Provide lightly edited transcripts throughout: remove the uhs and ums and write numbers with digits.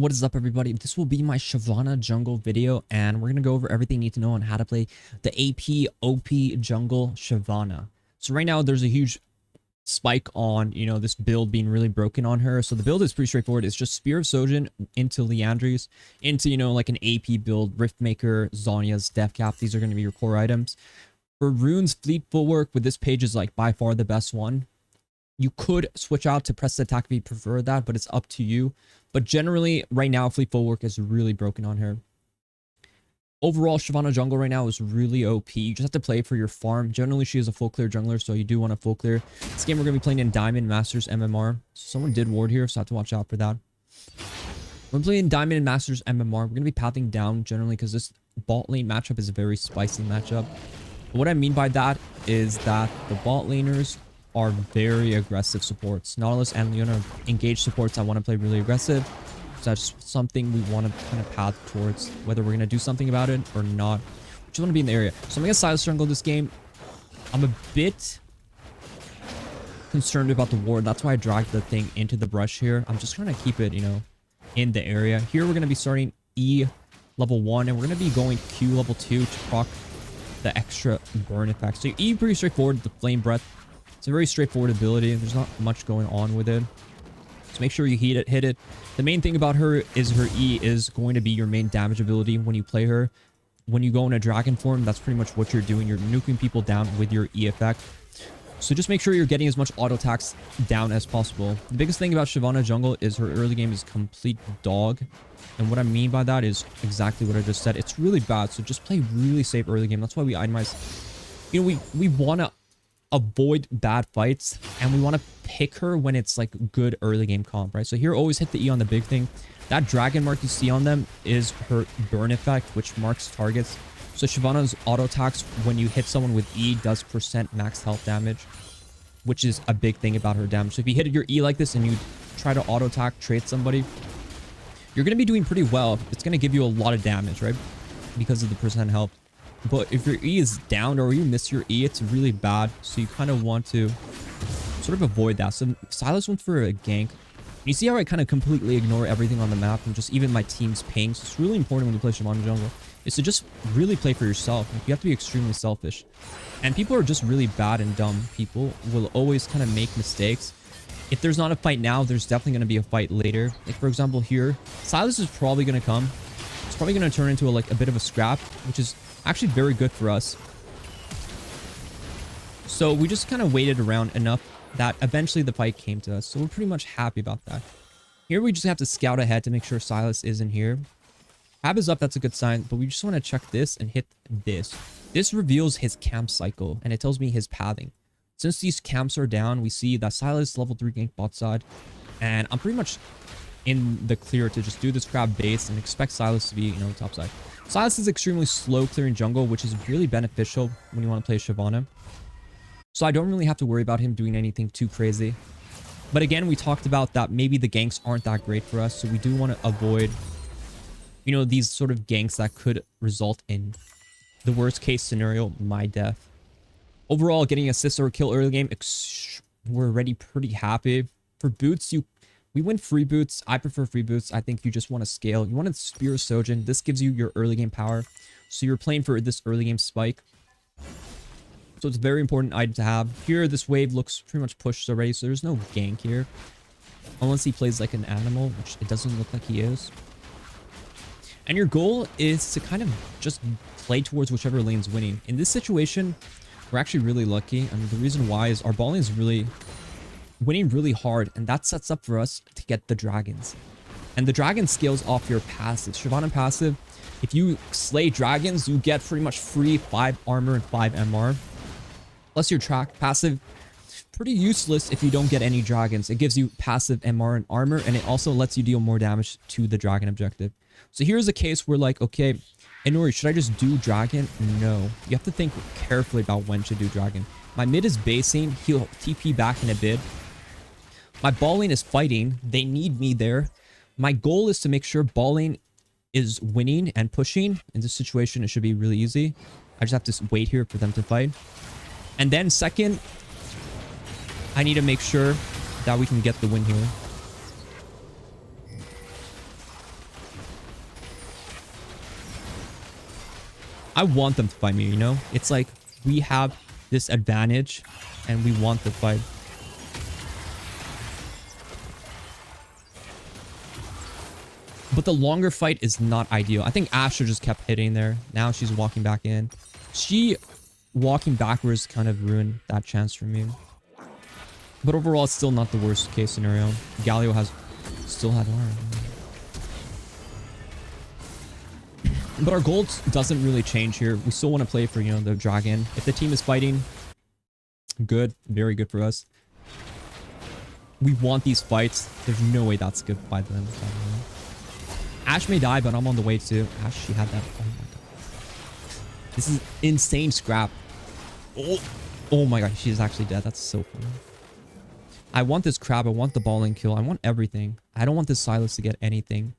What is up, everybody? This will be my Shyvana jungle video, and we're going to go over everything you need to know on how to play the AP OP jungle Shyvana. So right now there's a huge spike on, this build being really broken on her. So the build is pretty straightforward. It's just Spear of Sojin into Liandry's, into, like an AP build, Riftmaker, Zhonya's, Death Cap. These are going to be your core items. For runes, Fleet Footwork with this page is like by far the best one. You could switch out to press the attack if you prefer that, but it's up to you. But generally, right now, Fleet Footwork is really broken on her. Overall, Shyvana jungle right now is really OP. You just have to play for your farm. Generally, she is a full clear jungler, so you do want a full clear. This game, we're going to be playing in Diamond Masters MMR. So someone did ward here, so I have to watch out for that. When playing Diamond and Masters MMR, we're going to be pathing down generally because this bot lane matchup is a very spicy matchup. But what I mean by that is that the bot laners are very aggressive supports. Nautilus and Leona engaged supports that want to play really aggressive. So that's something we want to kind of path towards, whether we're going to do something about it or not. We just want to be in the area. So I'm going to Silas jungle this game. I'm a bit concerned about the ward. That's why I dragged the thing into the brush here. I'm just trying to keep it, in the area. Here we're going to be starting E level 1, and we're going to be going Q level 2 to proc the extra burn effect. So E pretty straightforward, the flame breath. It's a very straightforward ability. There's not much going on with it. So make sure you hit it. The main thing about her is her E is going to be your main damage ability when you play her. When you go in a dragon form, that's pretty much what you're doing. You're nuking people down with your E effect. So just make sure you're getting as much auto attacks down as possible. The biggest thing about Shyvana jungle is her early game is complete dog. And what I mean by that is exactly what I just said. It's really bad. So just play really safe early game. That's why we itemize. We want to avoid bad fights, and we want to pick her when it's like good early game comp, right? So here, always hit the E on the big thing. That dragon mark you see on them is her burn effect, which marks targets. So Shyvana's auto attacks when you hit someone with E does % max health damage, which is a big thing about her damage. So if you hit your E like this and you try to auto attack trade somebody, you're going to be doing pretty well. It's going to give you a lot of damage, right? Because of the % health. But if your E is down or you miss your E, it's really bad. So you kind of want to sort of avoid that. So Silas went for a gank. You see how I kind of completely ignore everything on the map and just even my team's ping. So it's really important when you play Shyvana jungle is to just really play for yourself. Like, you have to be extremely selfish. And people are just really bad and dumb. People will always kind of make mistakes. If there's not a fight now, there's definitely going to be a fight later. Like, for example, here, Silas is probably going to come. It's probably going to turn into a bit of a scrap, which is actually very good for us. So we just kind of waited around enough that eventually the fight came to us. So we're pretty much happy about that. Here we just have to scout ahead to make sure Silas isn't here. Tab is up, that's a good sign, but we just want to check this and hit this. This reveals his camp cycle, and it tells me his pathing. Since these camps are down, we see that Silas level 3 gank bot side, and I'm pretty much in the clear to just do this crab base and expect Silas to be, top side. Silas is extremely slow clearing jungle, which is really beneficial when you want to play Shyvana. So I don't really have to worry about him doing anything too crazy. But again, we talked about that maybe the ganks aren't that great for us, so we do want to avoid, these sort of ganks that could result in the worst case scenario, my death. Overall, getting assist or a kill early game, we're already pretty happy. For boots, we win free boots. I prefer free boots. I think you just want to scale. You want to Spear of Sojin. This gives you your early game power. So you're playing for this early game spike. So it's a very important item to have. Here, this wave looks pretty much pushed already. So there's no gank here. Unless he plays like an animal, which it doesn't look like he is. And your goal is to kind of just play towards whichever lane's winning. In this situation, we're actually really lucky. And the reason why is our ball lane is really winning really hard, and that sets up for us to get the dragons. And the dragon scales off your passive. Shyvana passive, if you slay dragons, you get pretty much free 5 armor and 5 MR. Plus your track passive, pretty useless if you don't get any dragons. It gives you passive MR and armor, and it also lets you deal more damage to the dragon objective. So here's a case where okay, Inori, should I just do dragon? No. You have to think carefully about when to do dragon. My mid is basing. He'll TP back in a bit. My ball lane is fighting. They need me there. My goal is to make sure ball lane is winning and pushing. In this situation, it should be really easy. I just have to wait here for them to fight. And then second, I need to make sure that we can get the win here. I want them to fight me, you know? It's like we have this advantage and we want the fight. But the longer fight is not ideal. I think Asher just kept hitting there. Now she's walking back in. She walking backwards kind of ruined that chance for me. But overall, it's still not the worst case scenario. Galio has still had arm. But our goal doesn't really change here. We still want to play for, you know, the dragon. If the team is fighting, good. Very good for us. We want these fights. There's no way that's good by them. Ash may die, but I'm on the way to. Ash, she had that. Oh my god. This is insane scrap. Oh my god, she's actually dead. That's so funny. I want this crab. I want the balling kill. I want everything. I don't want this Silas to get anything.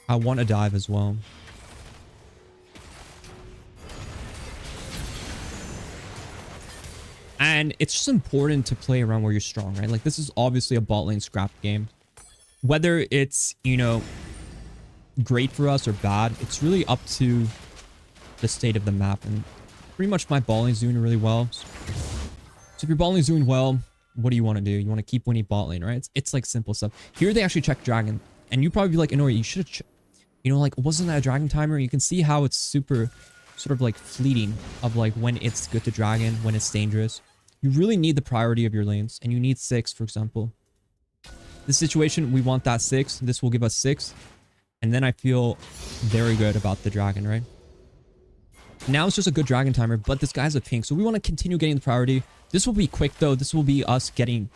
I want a dive as well. And it's just important to play around where you're strong, right? Like, this is obviously a bot lane scrap game. Whether it's, you know, great for us or bad, it's really up to the state of the map. And pretty much my bot lane's doing really well. So if your bot lane's doing well, what do you want to do? You want to keep winning bot lane, right? It's like simple stuff. Here they actually check dragon. And you probably be like, Inori, you should have, you know, like, wasn't that a dragon timer? You can see how it's super sort of like fleeting of like when it's good to dragon, when it's dangerous. You really need the priority of your lanes, and you need 6, for example. This situation, we want that 6. This will give us 6. And then I feel very good about the dragon, right? Now it's just a good dragon timer, but this guy's a pink, so we want to continue getting the priority. This will be quick, though. This will be us getting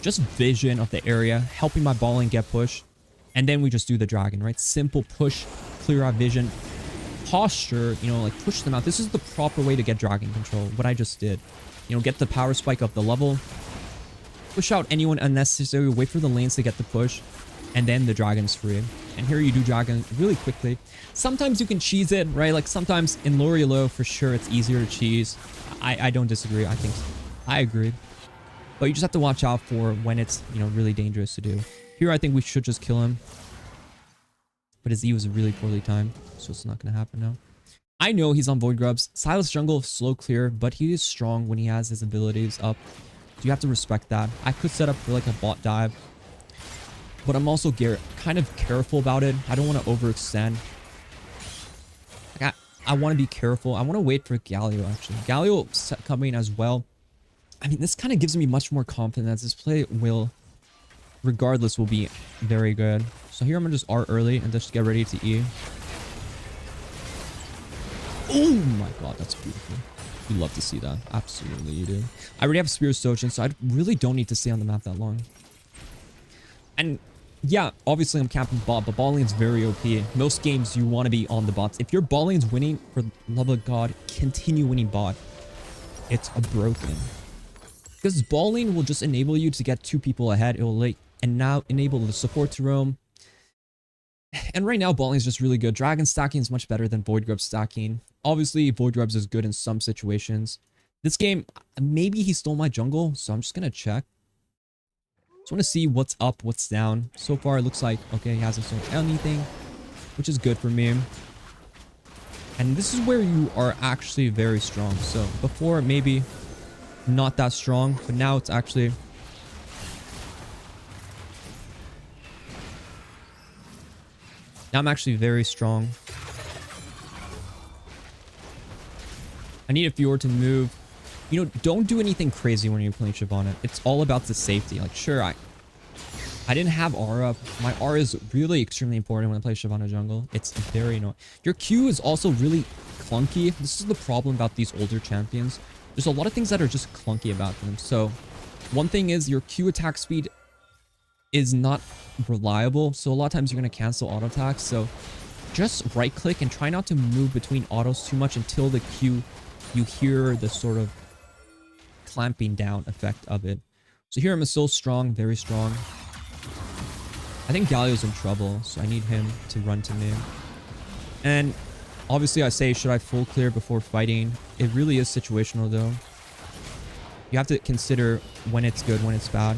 just vision of the area, helping my ball lane get pushed. And then we just do the dragon, right? Simple push, clear out vision, posture, you know, like push them out. This is the proper way to get dragon control, what I just did. You know, get the power spike up the level, push out anyone unnecessary, wait for the lanes to get the push, and then the dragon's free. And here you do dragon really quickly. Sometimes you can cheese it, right? Like sometimes in Lorielo, for sure, it's easier to cheese. I don't disagree. I think I agree. But you just have to watch out for when it's, you know, really dangerous to do. Here, I think we should just kill him. But his E was really poorly timed, so it's not going to happen now. I know he's on Void Grubs. Silas jungle, slow clear, but he is strong when he has his abilities up. So you have to respect that. I could set up for like a bot dive, but I'm also kind of careful about it. I don't want to overextend. Like I want to be careful. I want to wait for Galio, actually. Galio coming as well. I mean, this kind of gives me much more confidence. This play will, regardless, will be very good. So here I'm going to just R early and just get ready to E. Oh my god, that's beautiful. You love to see that. Absolutely, you do. I already have Spear Stotion, so I really don't need to stay on the map that long. And yeah, obviously I'm camping bot, but bot lane's very OP. Most games, you want to be on the bots. If your bot lane's winning, for the love of God, continue winning bot. It's a broken. Because bot lane will just enable you to get 2 people ahead. It will like, and now enable the support to roam. And right now, bot lane is just really good. Dragon stacking is much better than Void Grub stacking. Obviously, Void Grubs is good in some situations. This game, maybe he stole my jungle, so I'm just going to check. Just want to see what's up, what's down. So far, it looks like, okay, he hasn't stolen anything, which is good for me. And this is where you are actually very strong. So before, maybe not that strong, but now it's actually... Now I'm actually very strong. I need a Fjord to move. You know, don't do anything crazy when you're playing Shyvana. It's all about the safety. Like, sure, I didn't have R up. My R is really extremely important when I play Shyvana jungle. It's very annoying. Your Q is also really clunky. This is the problem about these older champions. There's a lot of things that are just clunky about them. So, one thing is your Q attack speed is not reliable, so a lot of times you're going to cancel auto attacks. So just right click and try not to move between autos too much until the Q, you hear the sort of clamping down effect of it. So here I'm still strong, very strong. I think Galio's in trouble, so I need him to run to me. And obviously I say, should I full clear before fighting? It really is situational though. You have to consider when it's good, when it's bad.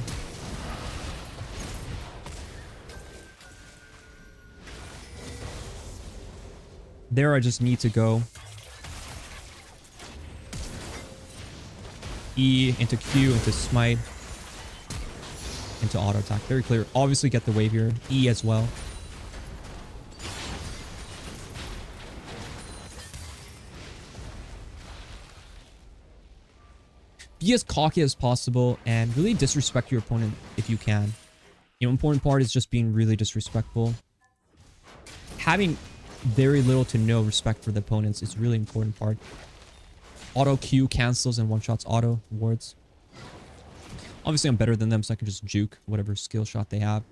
There, I just need to go E into Q into smite into auto attack. Very clear. Obviously get the wave here. E as well. Be as cocky as possible and really disrespect your opponent if you can. You know, important part is just being really disrespectful. Having very little to no respect for the opponents is really important part. Auto Q cancels and one-shots auto wards. Obviously, I'm better than them, so I can just juke whatever skill shot they have.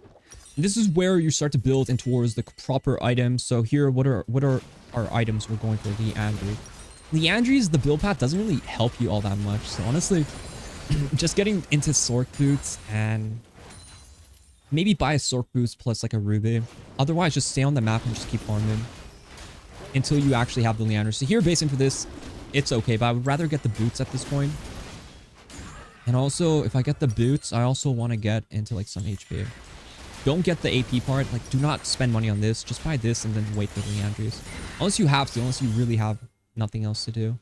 And this is where you start to build in towards the proper items. So here, what are our items we're going for? Leandry. Leandry's, the build path doesn't really help you all that much. So honestly, just getting into Sork boots and maybe buy a Sork boots plus like a Ruby. Otherwise, just stay on the map and just keep farming until you actually have the Leandry. So here, basing for this, it's okay, but I would rather get the boots at this point. And also, if I get the boots, I also want to get into like some HP. Don't get the AP part. Like, do not spend money on this. Just buy this and then wait for the Leandries. Unless you have to, unless you really have nothing else to do.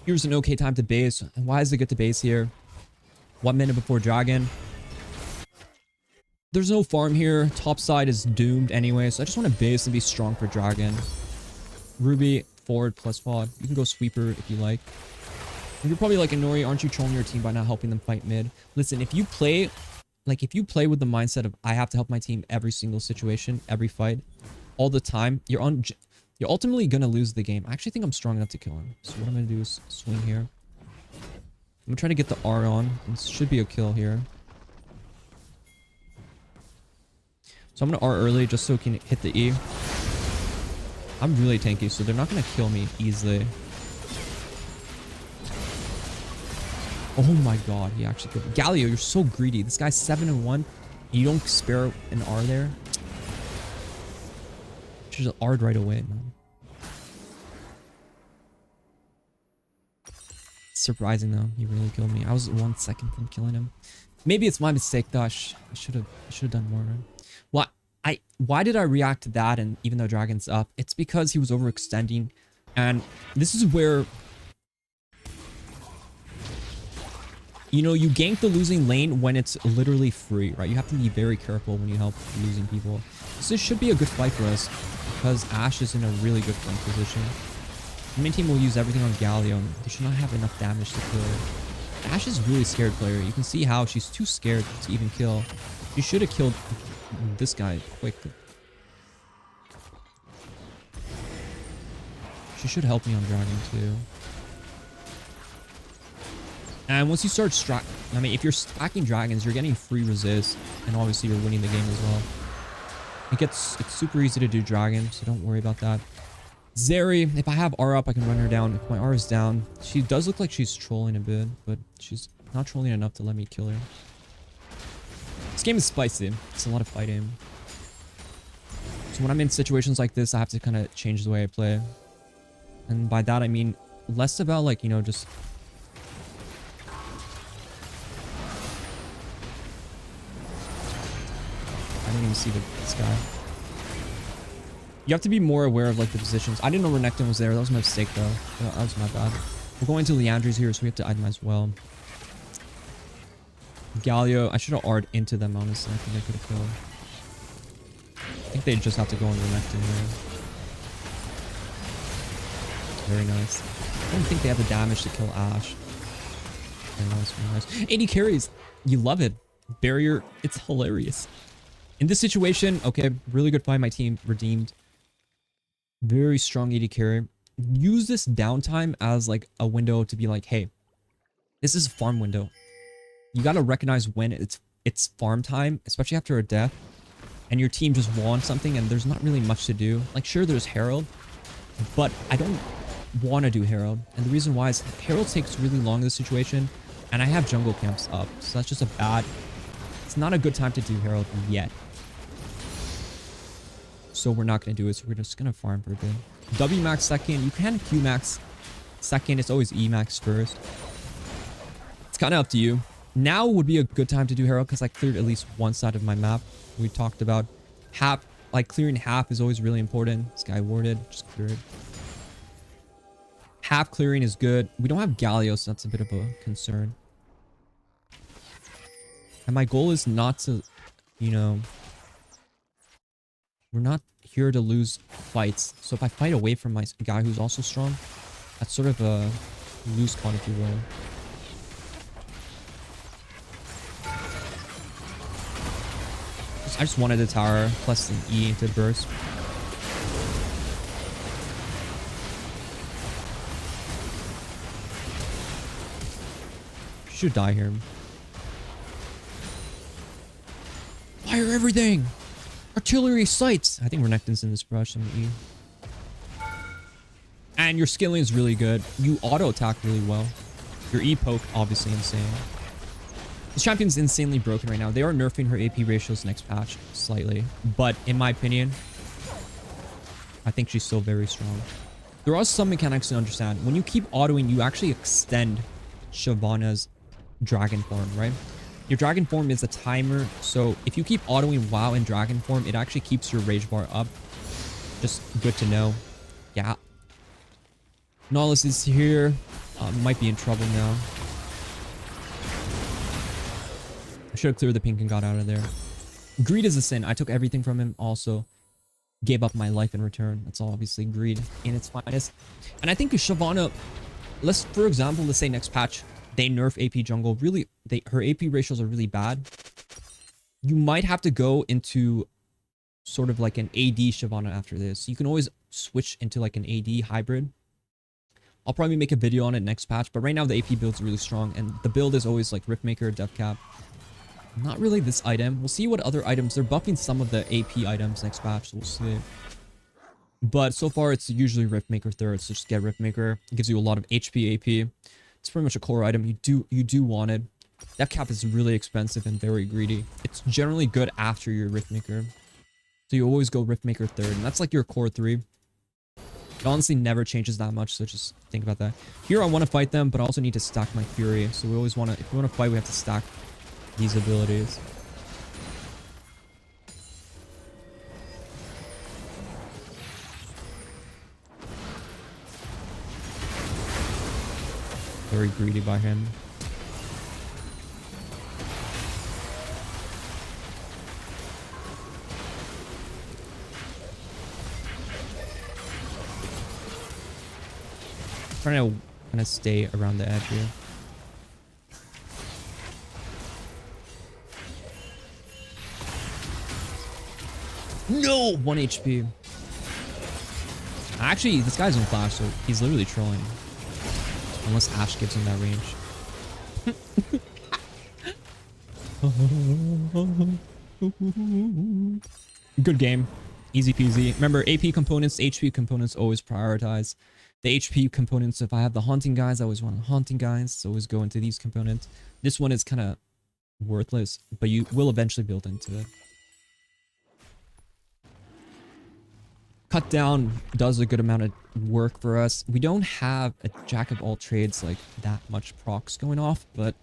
Here's an okay time to base. And why is it good to base here? 1 minute before dragon. There's no farm here. Top side is doomed anyway, so I just want to base and be strong for dragon. Ruby, forward plus pod. You can go sweeper if you like. And you're probably like, Inori, aren't you trolling your team by not helping them fight mid? Listen, if you play with the mindset of I have to help my team every single situation, every fight, all the time, you're ultimately gonna lose the game. I actually think I'm strong enough to kill him. So what I'm gonna do is swing here. I'm gonna try to get the R on. This should be a kill here. So I'm gonna R early just so we can hit the E. I'm really tanky, so they're not gonna kill me easily. Oh my god, he actually killed me. Galio, you're so greedy. This guy's 7-1. And you don't spare an R there. Should have R'd right away, man. Surprising though, he really killed me. I was 1 second from killing him. Maybe it's my mistake though. I should have done more. Right? Why did I react to that? And even though Dragon's up, it's because he was overextending, and this is where, you know, you gank the losing lane when it's literally free, right? You have to be very careful when you help losing people. So this should be a good fight for us because Ashe is in a really good flank position. The main team will use everything on Galio. They should not have enough damage to kill. Ashe is really scared player. You can see how she's too scared to even kill. She should have killed this guy quickly. She should help me on Dragon too. And once you start if you're stacking dragons, you're getting free resist, and obviously you're winning the game as well. It's super easy to do dragon, so don't worry about that. Zeri, if I have R up, I can run her down. If my R is down, she does look like she's trolling a bit, but she's not trolling enough to let me kill her. This game is spicy. It's a lot of fighting. So when I'm in situations like this, I have to kind of change the way I play. And by that, I mean less about like, you know, just... I didn't even see this guy. You have to be more aware of like the positions. I didn't know Renekton was there. That was my mistake though. That was my bad. We're going to Leandry's here, so we have to itemize well. Galio, I should have R'd into them, honestly. I think I could have killed. I think they just have to go on Renekton here. Very nice. I don't think they have the damage to kill Ashe. Very nice, very nice. 80 carries. You love it. Barrier, it's hilarious. In this situation, okay, really good fight. My team redeemed. Very strong 80 carry. Use this downtime as like a window to be like, hey, this is a farm window. You got to recognize when it's farm time, especially after a death, and your team just won something and there's not really much to do. Like, sure, there's Herald, but I don't want to do Herald. And the reason why is Herald takes really long in this situation, and I have jungle camps up. So that's just it's not a good time to do Herald yet. So we're not going to do it. So we're just going to farm for a bit. W max second. You can Q max second. It's always E max first. It's kind of up to you. Now would be a good time to do Herald because I cleared at least one side of my map. We talked about Hap like clearing half is always really important. This guy warded, just clear it. Half clearing is good. We don't have Galio, so that's a bit of a concern. And my goal is not to, you know, we're not here to lose fights. So if I fight away from my guy who's also strong, that's sort of a lose con, if you will. I just wanted the tower plus an E to burst. Should die here. Fire everything! Artillery sights! I think Renekton's in this brush on the E. And your skilling is really good. You auto attack really well. Your E poke, obviously insane. This champion's insanely broken right now. They are nerfing her AP ratios next patch slightly. But in my opinion, I think she's still very strong. There are some mechanics to understand. When you keep autoing, you actually extend Shyvana's dragon form, right? Your dragon form is a timer. So if you keep autoing WoW in dragon form, it actually keeps your rage bar up. Just good to know. Yeah. Nautilus is here. Might be in trouble now. I should have cleared the pink and got out of there. Greed is a sin. I took everything from him. Also gave up my life in return. That's obviously greed in its finest. And I think Shyvana, for example, let's say next patch, they nerf AP jungle. Really, her AP ratios are really bad. You might have to go into sort of like an AD Shyvana after this. You can always switch into like an AD hybrid. I'll probably make a video on it next patch. But right now, the AP build's really strong. And the build is always like Riftmaker, Death Cap. Not really this item. We'll see what other items. They're buffing some of the AP items next patch. So we'll see. But so far, it's usually Riftmaker third. So just get Riftmaker. It gives you a lot of HP AP. It's pretty much a core item. You do want it. Death Cap is really expensive and very greedy. It's generally good after your Riftmaker. So you always go Riftmaker third. And that's like your core 3. It honestly never changes that much. So just think about that. Here, I want to fight them, but I also need to stack my Fury. So we always want to, if we want to fight, we have to stack these abilities. Very greedy by him. Trying to kind of stay around the edge here. No! 1 HP. Actually, this guy's on flash, so he's literally trolling. Unless Ashe gives him that range. Good game. Easy peasy. Remember, AP components, HP components, always prioritize. The HP components, if I have the haunting guys, I always want the haunting guys. So always go into these components. This one is kind of worthless, but you will eventually build into it. Cut down does a good amount of work for us. We don't have a jack of all trades, like that much procs going off, but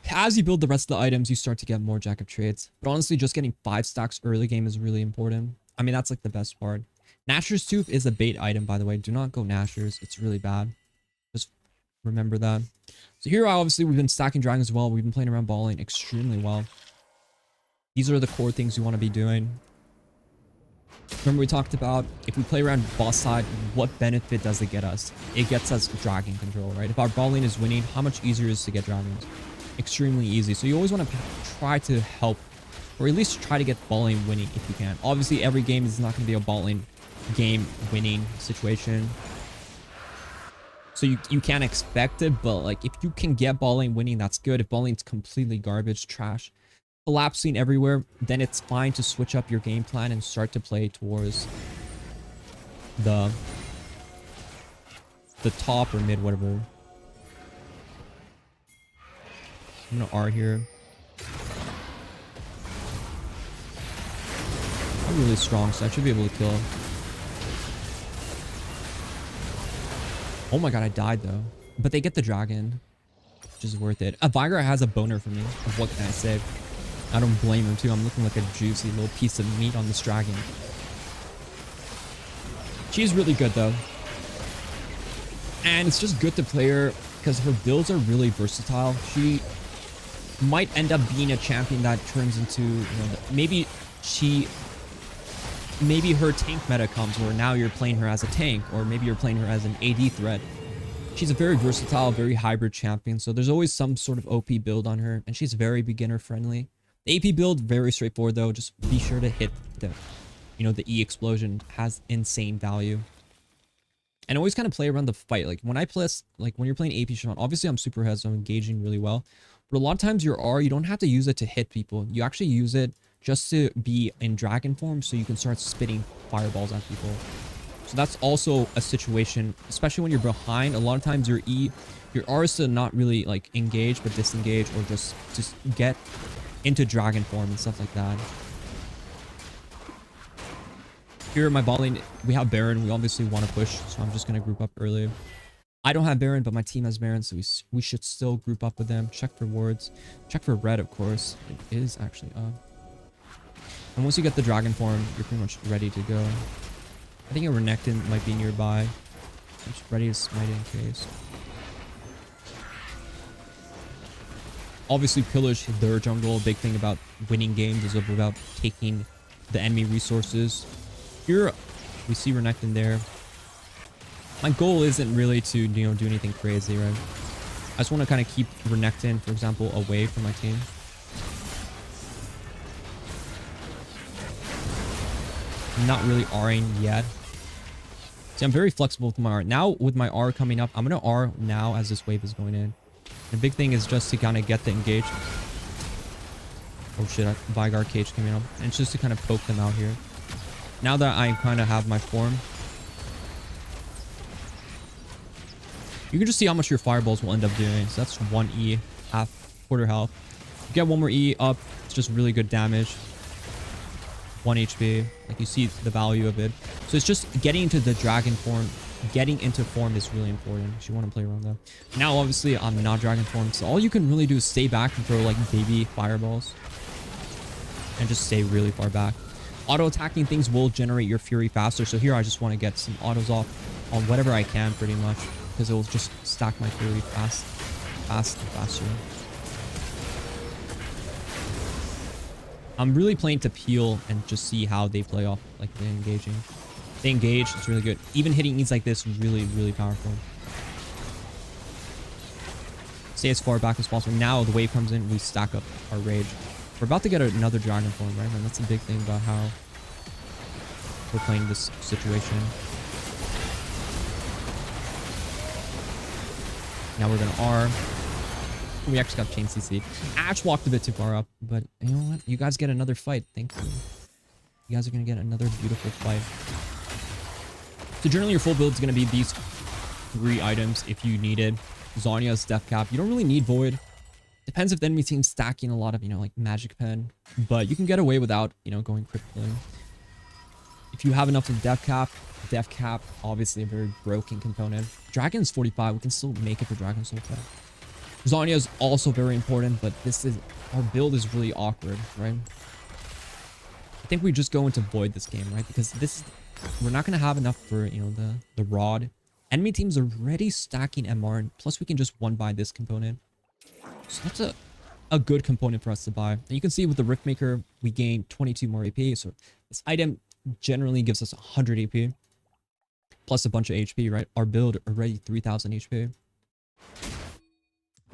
as you build the rest of the items, you start to get more jack of trades. But honestly, just getting 5 stacks early game is really important. I mean, that's like the best part. Nashor's Tooth is a bait item, by the way. Do not go Nashor's. It's really bad. Just remember that. So here, obviously, we've been stacking dragons as well. We've been playing around balling extremely well. These are the core things you want to be doing. Remember we talked about if we play around boss side, what benefit does it get us? It gets us dragon control, right? If our ball lane is winning, how much easier is it to get dragons? Extremely easy. So you always want to try to help, or at least try to get ball lane winning if you can. Obviously, every game is not going to be a ball lane game winning situation. So you can't expect it, but like if you can get ball lane winning, that's good. If ball lane's completely garbage, trash, collapsing everywhere, then it's fine to switch up your game plan and start to play towards the top or mid, whatever. I'm gonna R here. I'm really strong, so I should be able to kill him. Oh my god, I died though. But they get the dragon, which is worth it. A Vigra has a boner for me. What can I say? I don't blame him too. I'm looking like a juicy little piece of meat on this dragon. She's really good though. And it's just good to play her because her builds are really versatile. She might end up being a champion that turns into, you know, maybe her tank meta comes where now you're playing her as a tank, or maybe you're playing her as an AD threat. She's a very versatile, very hybrid champion, so there's always some sort of OP build on her, and she's very beginner friendly. The AP build, very straightforward though. Just be sure to hit the, you know, the E explosion has insane value. And always kind of play around the fight. Like when I play, like when you're playing AP Shyvana, obviously I'm super head, so I'm engaging really well. But a lot of times your R, you don't have to use it to hit people. You actually use it just to be in dragon form so you can start spitting fireballs at people. So that's also a situation, especially when you're behind. A lot of times your R is to not really like engage, but disengage, or just get into dragon form and stuff like that. Here, my bot lane, we have Baron. We obviously want to push, so I'm just going to group up early. I don't have Baron, but my team has Baron, so we should still group up with them. Check for wards. Check for red, of course. It is actually up. And once you get the dragon form, you're pretty much ready to go. I think a Renekton might be nearby. I'm just ready to smite in case. Obviously, pillage their jungle. Big thing about winning games is about taking the enemy resources. Here, we see Renekton there. My goal isn't really to, you know, do anything crazy, right? I just want to kind of keep Renekton, for example, away from my team. I'm not really R'ing yet. See, I'm very flexible with my R. Now, with my R coming up, I'm going to R now as this wave is going in. The big thing is just to kind of get the engage. Oh shit, Vygar cage coming up. And it's just to kind of poke them out here. Now that I kind of have my form, you can just see how much your fireballs will end up doing. So that's 1 E, quarter health. You get 1 more E up, it's just really good damage. 1 HP, like you see the value of it. So it's just getting into the dragon form. Getting into form is really important. You want to play around that. Now, obviously, I'm not dragon form, so all you can really do is stay back and throw like baby fireballs. And just stay really far back. Auto-attacking things will generate your fury faster. So here I just want to get some autos off on whatever I can pretty much. Because it will just stack my fury faster. I'm really playing to peel and just see how they play off, like they're engaging. They engage, it's really good. Even hitting E's like this, really, really powerful. Stay as far back as possible. Now the wave comes in, we stack up our rage. We're about to get another dragon form, right? And that's the big thing about how we're playing this situation. Now we're gonna R. We actually got chain CC. Ash walked a bit too far up, but you know what? You guys get another fight. Thank you. You guys are gonna get another beautiful fight. So generally your full build is gonna be these 3 items if you need it. Zhonya's Death Cap. You don't really need Void. Depends if the enemy team's stacking a lot of, you know, like Magic Pen. But you can get away without, you know, going crippling. If you have enough of Death Cap, obviously a very broken component. Dragon's 45. We can still make it for Dragon Soul Tech. Zhonya is also very important, but our build is really awkward, right? I think we just go into Void this game, right? Because we're not going to have enough for, you know, the Rod. Enemy teams are already stacking MR, and plus we can just one-buy this component. So that's a good component for us to buy. And you can see with the Riftmaker, we gain 22 more AP. So this item generally gives us 100 AP. Plus a bunch of HP, right? Our build already 3000 HP.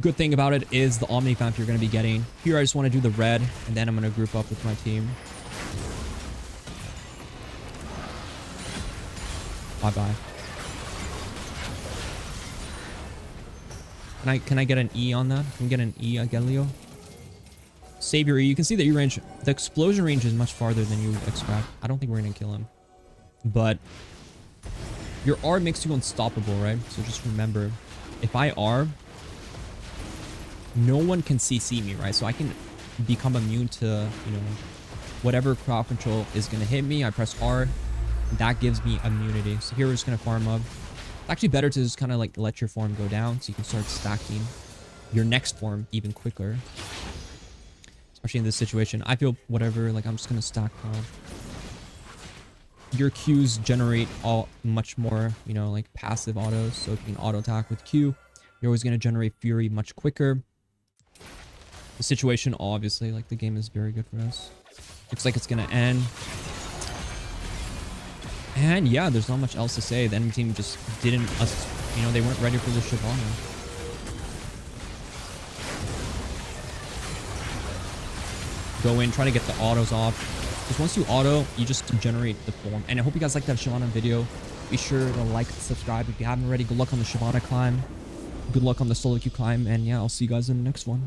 Good thing about it is the Omni Vamp you're going to be getting. Here I just want to do the red, and then I'm going to group up with my team. Bye-bye. Can I get an E on that? Can we get an E, Agelio? Save your E. You can see the E range. The explosion range is much farther than you would expect. I don't think we're going to kill him. But your R makes you unstoppable, right? So just remember, if I R, no one can CC me, right? So I can become immune to, you know, whatever crowd control is going to hit me. I press R. That gives me immunity. So here we're just going to farm up. It's actually better to just kind of like let your form go down so you can start stacking your next form even quicker. especially in this situation. I feel whatever, like I'm just gonna stack your Qs generate all much more, you know, like passive autos. So if you can auto attack with Q, you're always gonna generate Fury much quicker. The situation, obviously, like the game is very good for us. Looks like it's gonna end. And yeah, there's not much else to say. The enemy team just didn't, you know, they weren't ready for the Shyvana. Go in, try to get the autos off. Because once you auto, you just generate the form. And I hope you guys liked that Shyvana video. Be sure to like, subscribe if you haven't already. Good luck on the Shyvana climb. Good luck on the solo queue climb. And yeah, I'll see you guys in the next one.